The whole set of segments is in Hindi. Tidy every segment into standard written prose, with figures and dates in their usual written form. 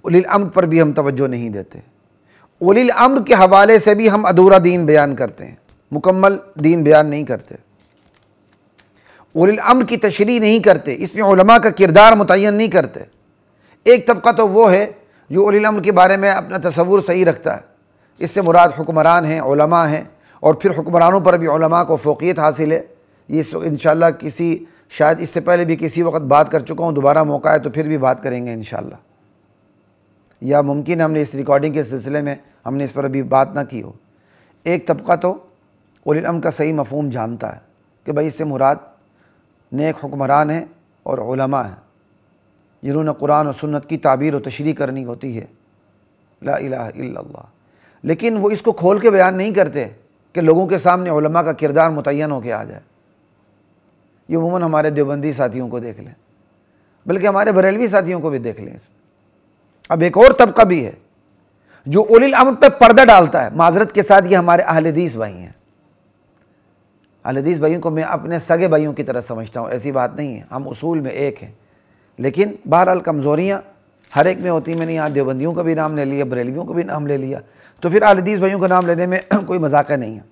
उलिल अम्र पर भी हम तवज्जो नहीं देते। उलिल अम्र के हवाले से भी हम अधूरा दीन बयान करते हैं, मुकम्मल दीन बयान नहीं करते। उलिल अम्र की तशरीह नहीं करते, इसमें उलमा का किरदार मुतय्यन नहीं करते। एक तबका तो वो है जो उलिल अम्र के बारे में अपना तसव्वुर सही रखता है, इससे मुराद हुक्मरान हैं, उलमा हैं, और फिर हुक्मरानों पर भी उलमा को फ़ौक़ियत हासिल है। ये इंशाअल्लाह किसी, शायद इससे पहले भी किसी वक्त बात कर चुका हूँ, दोबारा मौका है तो फिर भी बात करेंगे इंशाअल्लाह, या मुमकिन हमने इस रिकॉर्डिंग के सिलसिले में हमने इस पर अभी बात ना की हो। एक तबका तो उलिल अम्र का सही मफ़हूम जानता है कि भाई इससे मुराद नेक हुक्मरान हैं और उलमा हैं जिन्होंने कुरान और सुन्नत की ताबीर और तशरीह करनी होती है, ला इलाहा इल्लल्लाह। लेकिन वो इसको खोल के बयान नहीं करते कि लोगों के सामने उलमा का किरदार मुतय्यन होकर आ जाए। ये उमूमन हमारे देवबंदी साथियों को देख लें, बल्कि हमारे बरेलवी साथियों को भी देख लें। अब एक और तबका भी है जो उलिल अम्र पे पर्दा डालता है। माजरत के साथ ये हमारे अहले हदीस भाई हैं। अहले हदीस भाइयों को मैं अपने सगे भाइयों की तरह समझता हूँ, ऐसी बात नहीं है, हम उसूल में एक हैं, लेकिन बहरहाल कमज़ोरियाँ हर एक में होती। मैंने यहाँ देवबंदियों का भी नाम ले लिया, बरेलवियों का भी नाम ले लिया, तो फिर अहले हदीस भाइयों का नाम लेने में कोई मजाक नहीं है।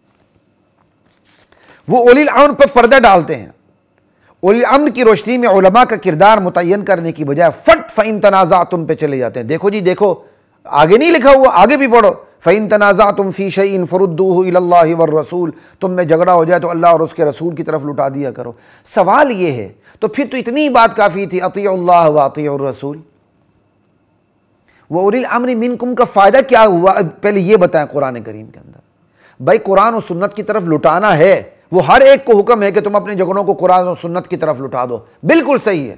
वो उलिल अम्र पर पर्दा डालते हैं। उलिल अम्र की रोशनी में उलमा का किरदार मुतय्यन करने की बजाय फट फ़इन तनाज़अतुम पे चले जाते हैं। देखो जी देखो, आगे नहीं लिखा हुआ, आगे भी पढ़ो, फ़इन तनाज़अतुम फ़ी शैइन फ़रुद्दूहु इलल्लाहि वर रसूल, तुम में झगड़ा हो जाए तो अल्लाह और उसके रसूल की तरफ लुटा दिया करो। सवाल ये है, तो फिर तो इतनी बात काफ़ी थी, अतीउल्लाह व अतीउर रसूल। वो उलिल अम्र मिनकुम का फ़ायदा क्या हुआ, पहले ये बताएं कुरान करीम के अंदर। भाई कुरान और सुन्नत की तरफ लुटाना है, वो हर एक को हुक्म है कि तुम अपने झगड़ों को कुरान और सुन्नत की तरफ लुटा दो, बिल्कुल सही है।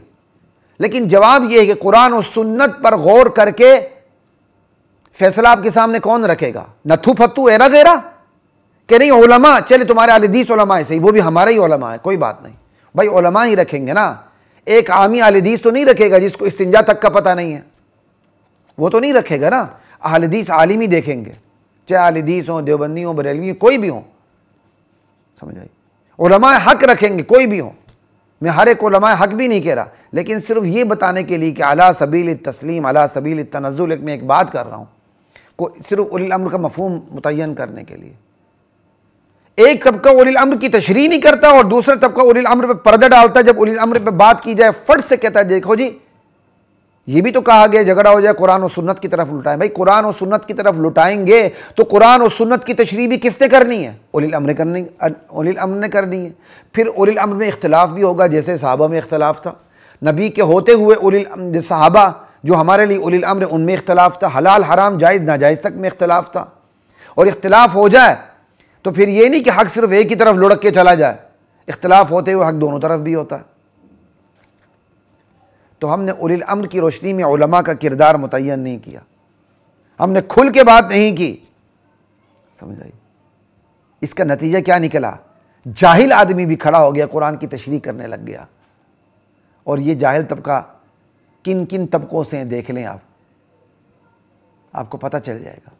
लेकिन जवाब यह है कि कुरान और सुन्नत पर गौर करके फैसला आपके सामने कौन रखेगा? नथु फत्तू एरा गेरा कि नहीं उलमा, चले तुम्हारे अहले हदीस उलमा है सही, वो भी हमारा ही उलमा है, कोई बात नहीं भाई, उलमा ही रखेंगे ना। एक आमी अहले हदीस तो नहीं रखेगा जिसको इस्तिंजा तक का पता नहीं है, वो तो नहीं रखेगा ना। अहले हदीस आलिम ही देखेंगे, चाहे अहले हदीस हो, देवबंदी हो, बरेलवी हो, कोई भी हो, समझ आई। उलमा हक रखेंगे, कोई भी हो, मैं हर एक उलमा हक भी नहीं कह रहा, लेकिन सिर्फ ये बताने के लिए कि अला सबील तस्लीम अला सबील तनज़्ज़ुल मैं एक बात कर रहा हूँ, को सिर्फ उलिल अम्र का मफ़हूम मुतय्यन करने के लिए। एक तबका उलिल अम्र की तशरीह नहीं करता और दूसरा तबका उलिल अम्र पे पर्दा डालता है। जब उलिल अम्र पे बात की जाए फट से कहता है देखो जी ये भी तो कहा गया झगड़ा हो जाए कुरान और सुन्नत की तरफ लुटाएं। भाई कुरान और सुन्नत की तरफ लुटाएंगे तो कुरान और सुन्नत की तशरीह भी किसने करनी है? उलिल अम्र ने करनी है। फिर उलिल अम्र में इख्तिलाफ भी होगा, जैसे सहाबा में इख्तिलाफ था, नबी के होते हुए उलिल सहाबा जो हमारे लिए उलिल अम्र उनमें इख्तिलाफ था, हलाल हराम जायज़ नाजायज़ तक में इख्तिलाफ था। और इख्तिलाफ हो जाए तो फिर ये नहीं कि हक सिर्फ एक ही तरफ लुढ़क के चला जाए, इख्तिलाफ होते हुए हक दोनों तरफ भी होता है। तो हमने उलिल अम्र की रोशनी में उलमा का किरदार मुतय्यन नहीं किया, हमने खुल के बात नहीं की, समझ आई। इसका नतीजा क्या निकला? जाहिल आदमी भी खड़ा हो गया, कुरान की तशरीह करने लग गया। और ये जाहिल तबका किन किन तबकों से देख लें आप, आपको पता चल जाएगा।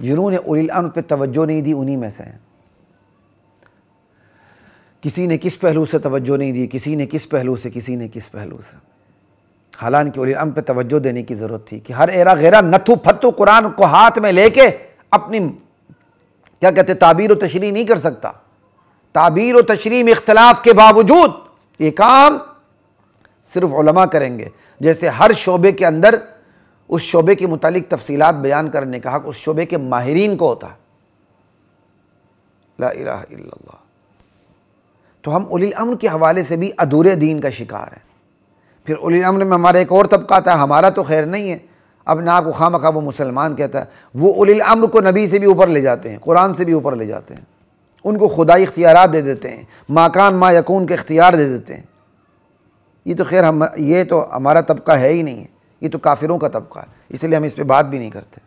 जिन्होंने उलिल अम्र पे तवज्जो नहीं दी उन्हीं में से हैं। किसी ने किस पहलू से तवज्जो नहीं दी, किसी ने किस पहलू से, किसी ने किस पहलू से। हालांकि उलिल अम्र पे तवज्जो देने की ज़रूरत थी कि हर एरा गैरा नथु फत्तु कुरान को हाथ में लेके अपनी क्या कहते ताबीर और तशरीह नहीं कर सकता। ताबीर और तशरीह में इख्तिलाफ के बावजूद ये काम सिर्फ उलमा करेंगे। जैसे हर शोबे के अंदर उस शोबे के मुतालिक तफसीलात बयान करने का हक उस शोबे के माहिरीन को होता है। ला इलाहा इल्लल्लाह। तो हम उलिल अम्र के हवाले से भी अधूरे दीन का शिकार हैं। फिर उलिल अम्र में हमारा एक और तबका आता है, हमारा तो खैर नहीं है, अब ना आपको खामखा वो मुसलमान कहता है, वो उलिल अम्र को नबी से भी ऊपर ले जाते हैं, कुरान से भी ऊपर ले जाते हैं, उनको खुदाई इख्तियारात दे देते हैं, माकान मा यकून के इख्तियार दे देते हैं। ये तो खैर हम, ये तो हमारा तबका है ही नहीं है, ये तो काफिरों का तबका है, इसलिए हम इस पर बात भी नहीं करते।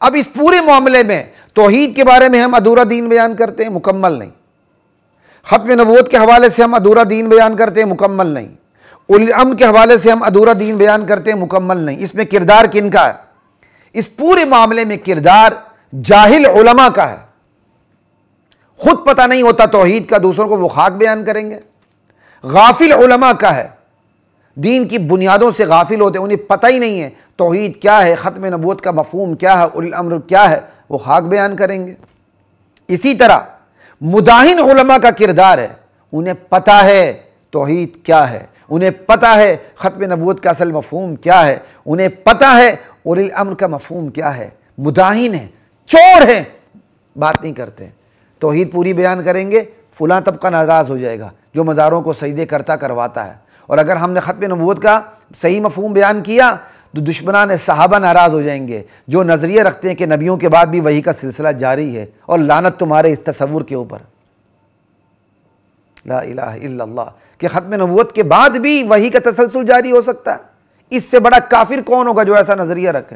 अब इस पूरे मामले में तौहीद के बारे में हम अधूरा दीन बयान करते हैं, मुकम्मल नहीं। खत्म नबूवत के हवाले से हम अधूरा दीन बयान करते हैं, मुकम्मल नहीं। उलिल अम्र के हवाले से हम अधूरा दीन बयान करते हैं, मुकम्मल नहीं। इसमें किरदार किन का है? इस पूरे मामले में किरदार जाहिल उलमा का है। खुद पता नहीं होता तौहीद का, दूसरों को वो खाक बयान करेंगे। गाफिल उलमा का है, दीन की बुनियादों से गाफिल होते, उन्हें पता ही नहीं है तौहीद क्या है, ख़त्म नबूवत का मफ़हूम क्या है, उलिल अम्र क्या है, वो खाक बयान करेंगे। इसी तरह मुदाहिन उलमा का किरदार है, उन्हें पता है तौहीद क्या है, उन्हें पता है ख़त्म नबूवत का असल मफ़हूम क्या है, उन्हें पता है उलिल अम्र का मफ़हूम क्या है। मुदाहिन है, चोर है, बात नहीं करते। तौहीद पूरी बयान करेंगे, फ़लाँ तबका नाराज़ हो जाएगा जो मज़ारों को सजदे करता करवाता है, और अगर हमने ख़त्म नबूवत का सही मफ़हूम बयान किया तो दुश्मनान सहाबा नाराज़ हो जाएंगे जो नज़रिए रखते हैं कि नबियों के बाद भी वही का सिलसिला जारी है, और लानत तुम्हारे इस तसव्वुर के ऊपर। ला इलाहा इल्लल्लाह कि ख़त्म नबूवत के बाद भी वही का तसलसल जारी हो सकता है। इससे बड़ा काफिर कौन होगा जो ऐसा नज़रिया रखे।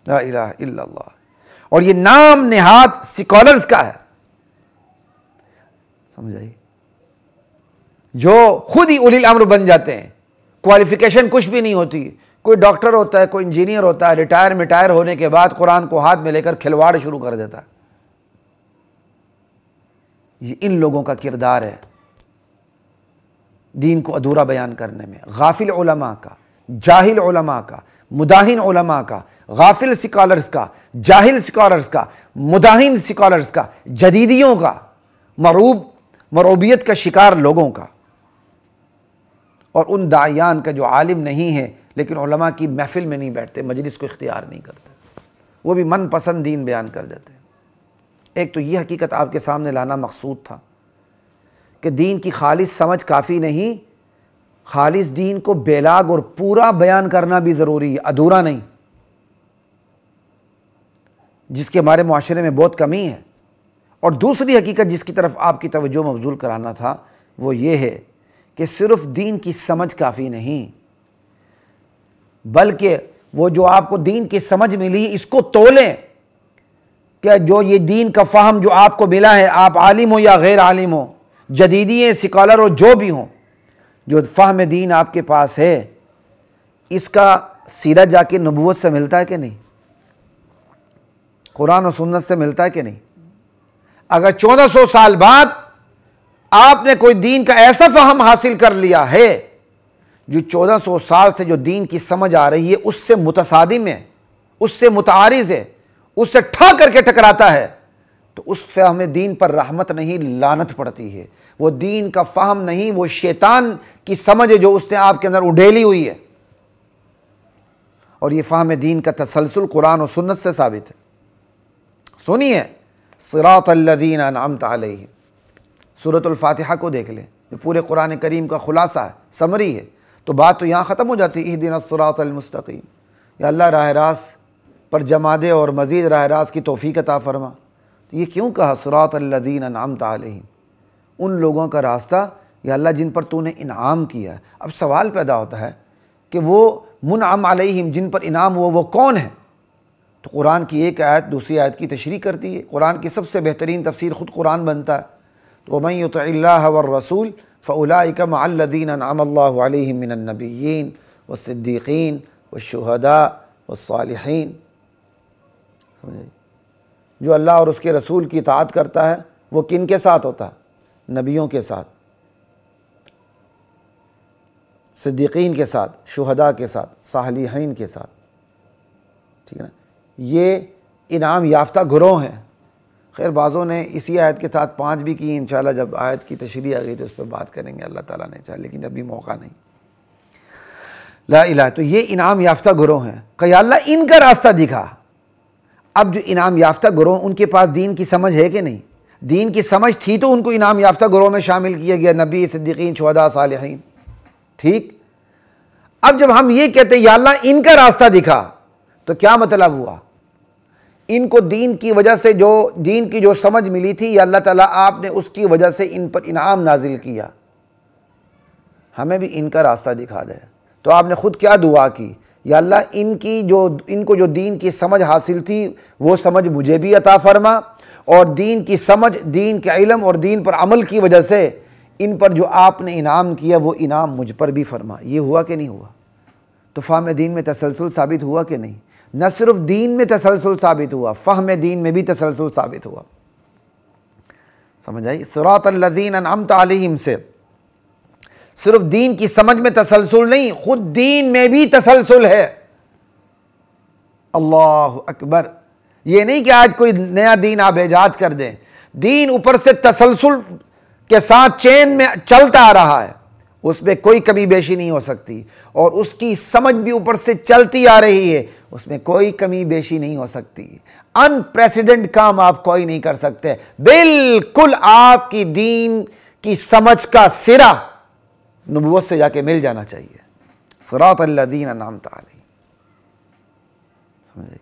ला इलाहा इल्लल्लाह। और ये नाम नेहाद स्कॉलर्स का है, समझाइए, जो खुद ही उलिल अम्र बन जाते हैं, क्वालिफिकेशन कुछ भी नहीं होती। कोई डॉक्टर होता है, कोई इंजीनियर होता है, रिटायर होने के बाद कुरान को हाथ में लेकर खिलवाड़ शुरू कर देता है। ये इन लोगों का किरदार है दीन को अधूरा बयान करने में। गाफिल उलमा का, जाहिल उलमा का, मुदाहिन उलमा का, गाफिल स्कॉलर्स का, जाहिल स्कॉलर्स का, मुदाहिन स्कॉलर्स का, जदीदियों का, मरूबियत का शिकार लोगों का, और उन दायान का जो आलिम नहीं है लेकिन उलमा की महफिल में नहीं बैठते, मजलिस को इख्तियार नहीं करते, वो भी मन पसंद दीन बयान कर देते हैं। एक तो ये हकीकत आपके सामने लाना मकसूद था कि दीन की खालिस समझ काफ़ी नहीं, खालिस दीन को बेलाग और पूरा बयान करना भी ज़रूरी है, अधूरा नहीं, जिसके हमारे मुआशरे में बहुत कमी है। और दूसरी हकीकत जिसकी तरफ आपकी तवज्जो मबज़ूल कराना था वो ये है कि सिर्फ दीन की समझ काफ़ी नहीं, बल्कि वो जो आपको दीन की समझ मिली इसको तोलें। क्या जो ये दीन का फ़हम जो आपको मिला है, आप आलिम हो या गैर आलिम हो, जदीदी हैं, स्कॉलर हो, जो भी हो, जो फ़हम दीन आपके पास है, इसका सीरा जाके नबूवत से मिलता है कि नहीं, कुरान और सुन्नत से मिलता है कि नहीं। अगर 1400 साल बाद आपने कोई दीन का ऐसा फ़हम हासिल कर लिया है जो 1400 साल से जो दीन की समझ आ रही है उससे मुतसादिम है, उससे मुतारिज़ है, उससे ठा करके टकराता है, तो उस फ़हम दीन पर रहमत नहीं लानत पड़ती है। वो दीन का फ़हम नहीं, वो शैतान की समझ है जो उसने आपके अंदर उड़ेली हुई है। और ये फ़हम दीन का तसलसल कुरान और सुन्नत से साबित है। सुनिए, सिरातल्लज़ीना अनअमता अलैहिम, सूरतुल फातिहा को देख लें, जो पूरे कुरान करीम का खुलासा है, समरी है, तो बात तो यहाँ ख़त्म हो जाती है। इहदिनस सिरातल मुस्तक़ीम, या अल्लाह राह रास्त पर जमा दे और मज़ीद राह रास्त की तौफ़ीक़ अता फरमा। तो ये क्यों कहा सिरातल्लज़ीना अनअमता अलैहिम, उन लोगों का रास्ता या अल्लाह जिन पर तूने इनाम किया है। अब सवाल पैदा होता है कि वो मुनअम अलैहिम, जिन पर इनाम हुआ, वो कौन है? तो कुरान की एक आयत दूसरी आयत की तशरीह करती है। कुरान की सबसे बेहतरीन तफसीर ख़ुद कुरान बनता है। तो वमन युतिइल्लाह वर्रसूल फ़उलाइका मअल्लज़ीना अनअम अल्लाहु अलैहिम मिनन नबिय्यीन वस्सिद्दीक़ीन वश्शुहदा वस्सालिहीन। समझे, जो अल्लाह और उसके रसूल की इताअत करता है वो किन के साथ होता है? नबियों के साथ, सिद्दीक़ीन के साथ, शुहदा के साथ, सालिहीन के साथ। ठीक है ना, ये इनाम याफ्ता गुरोह हैं। खैर बाज़ों ने इसी आयत के साथ 5 भी की, इंशाअल्लाह जब आयत की तशरीह आ गई तो उस पर बात करेंगे अल्लाह ताला ने चाहा, लेकिन अभी मौका नहीं। ला इलाहा, तो ये इनाम याफ्ता गुरोह हैं। कहा अल्लाह इनका रास्ता दिखा। अब जो इनाम याफ्ता गुरोह, उनके पास दीन की समझ है कि नहीं? दीन की समझ थी तो उनको इनाम याफ्ता गुरोह में शामिल किया गया, नबी, सिद्दीक़ीन, शुहदा, सालिहीन। ठीक, अब जब हम ये कहते हैं या अल्लाह इनका रास्ता दिखा, तो क्या मतलब हुआ? इनको दीन की वजह से जो दीन की जो समझ मिली थी, या अल्लाह ताला आपने उसकी वजह से इन पर इनाम नाजिल किया, हमें भी इनका रास्ता दिखा दे। तो आपने खुद क्या दुआ की? या अल्लाह इनको जो दीन की समझ हासिल थी वो समझ मुझे भी अता फरमा, और दीन की समझ, दीन के इल्म और दीन पर अमल की वजह से इन पर जो आपने इनाम किया वो इनाम मुझ पर भी फरमा। ये हुआ कि नहीं हुआ? तो फ़हम दीन में तसलसल साबित हुआ कि नहीं? न सिर्फ दीन में तसलसल साबित हुआ, फ़हम दीन में भी तसलसल साबित हुआ। समझ आई? सिरातल्लज़ीना अनअमता अलैहिम से सिर्फ दीन की समझ में तसलसल नहीं, खुद दीन में भी तसलसल है। अल्लाह अकबर। ये नहीं कि आज कोई नया दीन आप ईजाद कर दें, दीन ऊपर से तसलसल के साथ चेन में चलता आ रहा है, उसमें कोई कमी बेशी नहीं हो सकती, और उसकी समझ भी ऊपर से चलती आ रही है, उसमें कोई कमी बेशी नहीं हो सकती। अनप्रेसिडेंट काम आप कोई नहीं कर सकते। बिल्कुल आपकी दीन की समझ का सिरा नबुव्वत से जाके मिल जाना चाहिए। सिरातल लज़ीना अनअमता अलैहिम। समझे?